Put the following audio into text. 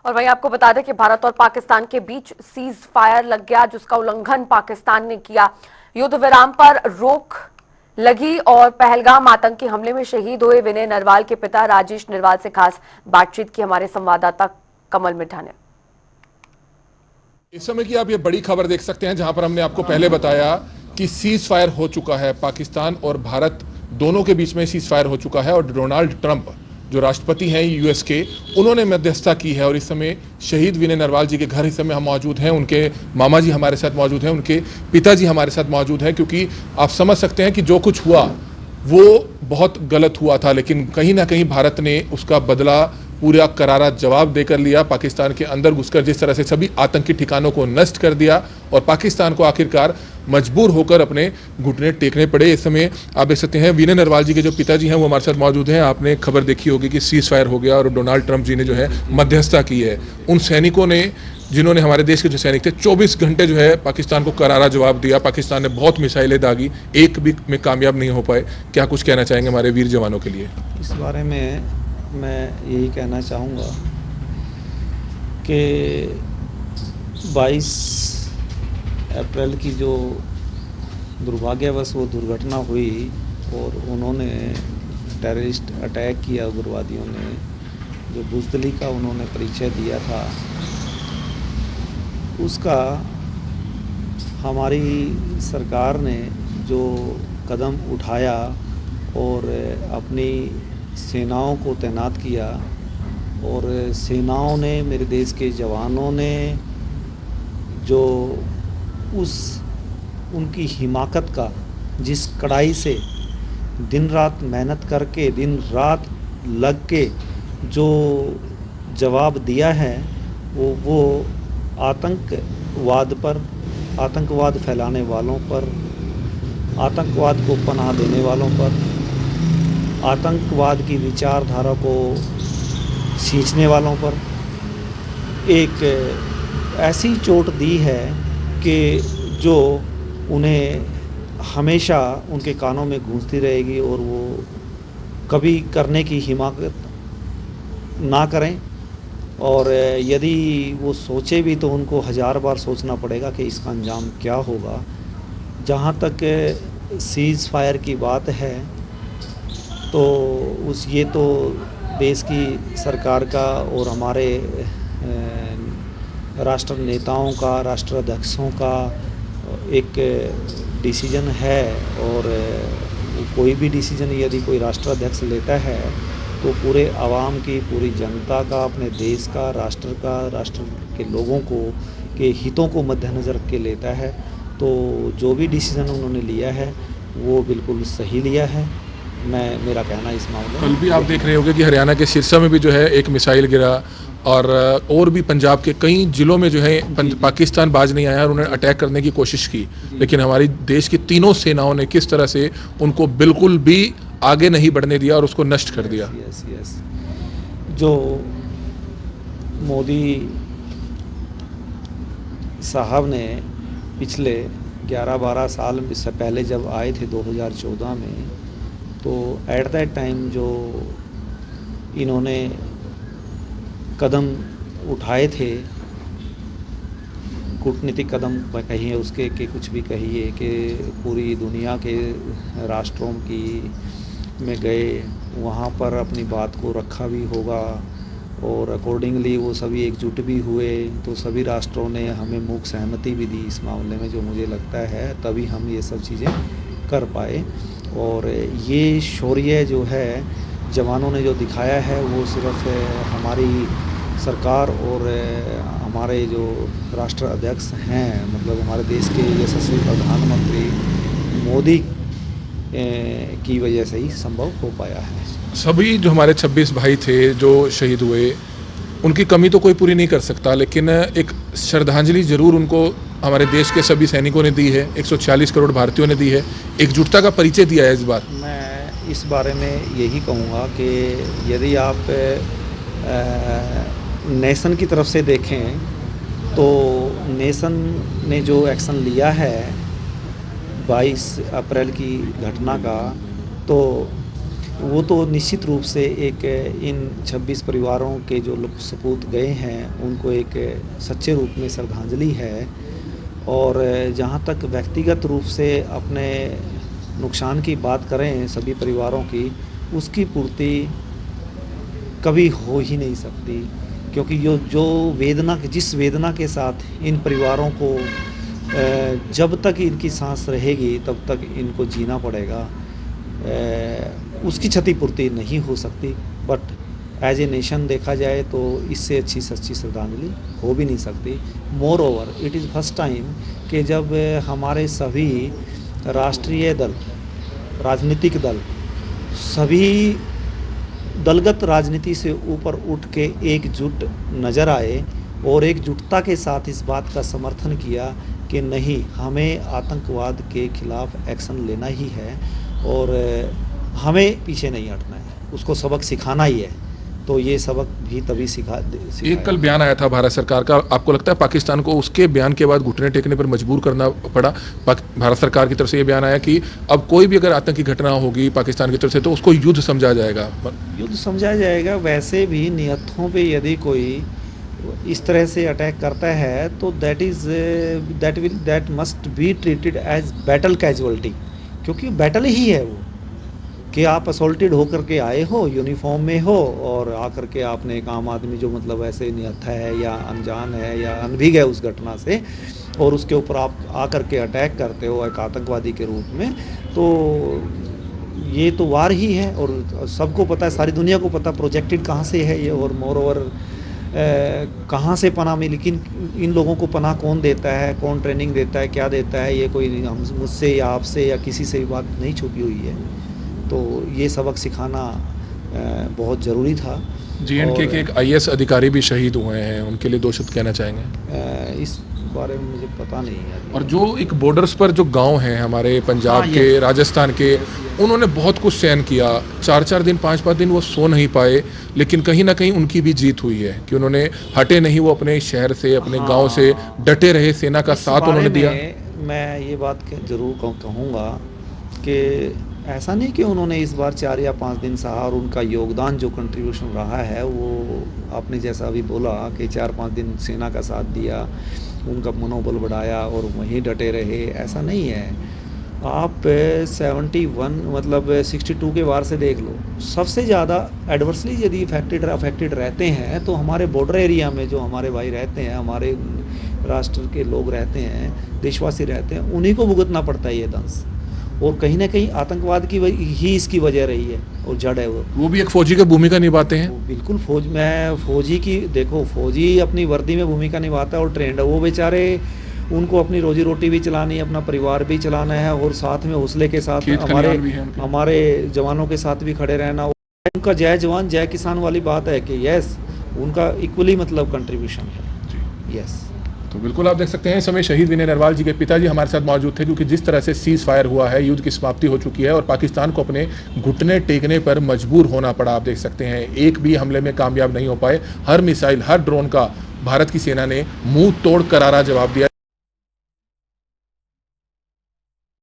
और वहीं आपको बता दें कि भारत और पाकिस्तान के बीच सीज फायर लग गया, जिसका उल्लंघन पाकिस्तान ने किया। युद्ध विराम पर रोक लगी और पहलगाम आतंकी हमले में शहीद हुए विनय नरवाल के पिता राजेश नरवाल से खास बातचीत की हमारे संवाददाता कमल मिठा ने। इस समय की आप ये बड़ी खबर देख सकते हैं, जहां पर हमने आपको पहले बताया कि सीज फायर हो चुका है। पाकिस्तान और भारत दोनों के बीच में सीज फायर हो चुका है और डोनाल्ड ट्रंप जो राष्ट्रपति हैं यूएस के, उन्होंने मध्यस्थता की है। और इस समय शहीद विनय नरवाल जी के घर इस समय हम मौजूद हैं। उनके मामा जी हमारे साथ मौजूद हैं, उनके पिताजी हमारे साथ मौजूद हैं, क्योंकि आप समझ सकते हैं कि जो कुछ हुआ वो बहुत गलत हुआ था, लेकिन कहीं ना कहीं भारत ने उसका बदला पूरा करारा जवाब देकर लिया। पाकिस्तान के अंदर घुसकर जिस तरह से सभी आतंकी ठिकानों को नष्ट कर दिया और पाकिस्तान को आखिरकार मजबूर होकर अपने घुटने टेकने पड़े। इस समय आप देख सकते हैं विनय नरवाल जी के जो पिताजी हैं वो हमारे साथ मौजूद हैं। आपने खबर देखी होगी कि सीज फायर हो गया और डोनाल्ड ट्रंप जी ने जो है मध्यस्थता की है। उन सैनिकों ने, जिन्होंने हमारे देश के जो सैनिक थे, 24 घंटे जो है पाकिस्तान को करारा जवाब दिया। पाकिस्तान ने बहुत मिसाइलें दागी, एक भी में कामयाब नहीं हो पाए। क्या कुछ कहना चाहेंगे हमारे वीर जवानों के लिए? इस बारे में मैं यही कहना चाहूँगा कि 22 अप्रैल की जो दुर्भाग्यवश वो दुर्घटना हुई और उन्होंने टेररिस्ट अटैक किया, उग्रवादियों ने जो बुज़दिली का उन्होंने परिचय दिया था, उसका हमारी सरकार ने जो कदम उठाया और अपनी सेनाओं को तैनात किया और सेनाओं ने, मेरे देश के जवानों ने जो उनकी हिमाकत का, जिस कड़ाई से दिन रात मेहनत करके, दिन रात लग के जो जवाब दिया है, वो आतंकवाद पर, आतंकवाद फैलाने वालों पर, आतंकवाद को पनाह देने वालों पर, आतंकवाद की विचारधारा को सींचने वालों पर एक ऐसी चोट दी है कि जो उन्हें हमेशा उनके कानों में गूंजती रहेगी और वो कभी करने की हिम्मत ना करें। और यदि वो सोचे भी तो उनको 1000 बार सोचना पड़ेगा कि इसका अंजाम क्या होगा। जहाँ तक सीज़ फायर की बात है तो ये तो देश की सरकार का और हमारे राष्ट्र नेताओं का, राष्ट्राध्यक्षों का एक डिसीजन है। और कोई भी डिसीजन यदि कोई राष्ट्राध्यक्ष लेता है तो पूरे आवाम की, पूरी जनता का, अपने देश का, राष्ट्र के लोगों को के हितों को मद्देनज़र रख के लेता है। तो जो भी डिसीजन उन्होंने लिया है वो बिल्कुल सही लिया है, मेरा कहना इस मामले में। कल भी आप देख रहे होंगे कि हरियाणा के सिरसा में भी जो है एक मिसाइल गिरा और भी पंजाब के कई जिलों में जो है पाकिस्तान बाज नहीं आया और उन्होंने अटैक करने की कोशिश की, लेकिन हमारी देश की तीनों सेनाओं ने किस तरह से उनको बिल्कुल भी आगे नहीं बढ़ने दिया और उसको नष्ट कर दिया। यस। जो मोदी साहब ने पिछले 11-12 साल से पहले जब आए थे 2014 में, तो एट दैट टाइम जो इन्होंने कदम उठाए थे, कूटनीतिक कदम कहिए उसके कि कुछ भी कहिए, कि पूरी दुनिया के राष्ट्रों की में गए, वहाँ पर अपनी बात को रखा भी होगा और अकॉर्डिंगली वो सभी एकजुट भी हुए। तो सभी राष्ट्रों ने हमें मूक सहमति भी दी इस मामले में, जो मुझे लगता है तभी हम ये सब चीज़ें कर पाए। और ये शौर्य जो है जवानों ने जो दिखाया है वो सिर्फ हमारी सरकार और हमारे जो राष्ट्र अध्यक्ष हैं, मतलब हमारे देश के यशस्वी प्रधानमंत्री मोदी की वजह से ही संभव हो पाया है। सभी जो हमारे 26 भाई थे जो शहीद हुए, उनकी कमी तो कोई पूरी नहीं कर सकता, लेकिन एक श्रद्धांजलि जरूर उनको हमारे देश के सभी सैनिकों ने दी है, 146 करोड़ भारतीयों ने दी है, एकजुटता का परिचय दिया है इस बार। मैं इस बारे में यही कहूँगा कि यदि आप नेशन की तरफ से देखें तो नेशन ने जो एक्शन लिया है 22 अप्रैल की घटना का, तो वो तो निश्चित रूप से एक इन 26 परिवारों के जो लोग सपूत गए हैं उनको एक सच्चे रूप में श्रद्धांजलि है। और जहाँ तक व्यक्तिगत रूप से अपने नुकसान की बात करें सभी परिवारों की, उसकी पूर्ति कभी हो ही नहीं सकती, क्योंकि जो वेदना, जिस वेदना के साथ इन परिवारों को जब तक इनकी सांस रहेगी तब तक इनको जीना पड़ेगा, उसकी क्षतिपूर्ति नहीं हो सकती। बट एज ए नेशन देखा जाए तो इससे अच्छी सच्ची श्रद्धांजलि हो भी नहीं सकती। More over it is first time कि जब हमारे सभी राष्ट्रीय दल, राजनीतिक दल, सभी दलगत राजनीति से ऊपर उठ के एकजुट नज़र आए और एकजुटता के साथ इस बात का समर्थन किया कि नहीं, हमें आतंकवाद के खिलाफ एक्शन लेना ही है और हमें पीछे नहीं हटना है, उसको सबक सिखाना ही है। तो ये सबक भी तभी एक कल बयान आया था भारत सरकार का, आपको लगता है पाकिस्तान को उसके बयान के बाद घुटने टेकने पर मजबूर करना पड़ा? भारत सरकार की तरफ से ये बयान आया कि अब कोई भी अगर आतंकी घटना होगी पाकिस्तान की तरफ से तो उसको युद्ध समझा जाएगा। युद्ध समझा जाएगा। वैसे भी नियतों पे यदि कोई इस तरह से अटैक करता है तो that must be treated as battle casualty, क्योंकि बैटल ही है वो, कि आप असोल्टेड होकर के आए हो, यूनिफॉर्म में हो और आकर के आपने एक आम आदमी जो मतलब ऐसे निहत्था है या अनजान है या अनभिज्ञ है उस घटना से, और उसके ऊपर आप आकर के अटैक करते हो एक आतंकवादी के रूप में, तो ये तो वार ही है। और सबको पता है, सारी दुनिया को पता प्रोजेक्टेड कहाँ से है ये, और मोर ओवर कहाँ से पनाह मिली, लेकिन इन लोगों को पनाह कौन देता है, कौन ट्रेनिंग देता है, क्या देता है, ये कोई हम मुझसे या आपसे या किसी से भी बात नहीं छुपी हुई है। तो ये सबक सिखाना बहुत ज़रूरी था। JNK के एक IAS अधिकारी भी शहीद हुए हैं, उनके लिए दो शब्द कहना चाहेंगे? इस बारे में मुझे पता नहीं है। और जो एक बॉर्डर्स पर जो गांव हैं हमारे पंजाब के, राजस्थान के, उन्होंने बहुत कुछ सहन किया, 4-4 दिन 5-5 दिन वो सो नहीं पाए, लेकिन कहीं ना कहीं उनकी भी जीत हुई है कि उन्होंने हटे नहीं, वो अपने शहर से, अपने गांव से डटे रहे, सेना का साथ उन्होंने दिया। मैं ये बात जरूर कहूँगा कि ऐसा नहीं कि उन्होंने इस बार 4 या 5 दिन सहा, और उनका योगदान जो कंट्रीब्यूशन रहा है वो आपने जैसा अभी बोला कि 4-5 दिन सेना का साथ दिया, उनका मनोबल बढ़ाया और वहीं डटे रहे, ऐसा नहीं है। आप 71 मतलब 62 के वार से देख लो, सबसे ज़्यादा एडवर्सली यदि अफेक्टेड रहते हैं तो हमारे बॉर्डर एरिया में जो हमारे भाई रहते हैं, हमारे राष्ट्र के लोग रहते हैं, देशवासी रहते हैं, उन्हीं को भुगतना पड़ता है ये दंश। और कहीं ना कहीं आतंकवाद की ही इसकी वजह रही है और जड़ है वो भी एक फौजी की भूमिका निभाते हैं। बिल्कुल फौजी की देखो, फौजी अपनी वर्दी में भूमिका निभाता है और ट्रेंड है वो, बेचारे उनको अपनी रोजी रोटी भी चलानी है, अपना परिवार भी चलाना है और साथ में हौसले के साथ हमारे जवानों के साथ भी खड़े रहना। उनका जय जवान जय किसान वाली बात है कि यस, उनका इक्वली मतलब कंट्रीब्यूशन है। यस, तो बिल्कुल आप देख सकते हैं इस समय शहीद विनय नरवाल जी के पिताजी हमारे साथ मौजूद थे, क्योंकि जिस तरह से सीज फायर हुआ है, युद्ध की समाप्ति हो चुकी है और पाकिस्तान को अपने घुटने टेकने पर मजबूर होना पड़ा। आप देख सकते हैं एक भी हमले में कामयाब नहीं हो पाए, हर मिसाइल, हर ड्रोन का भारत की सेना ने मुंह तोड़ करारा जवाब दिया।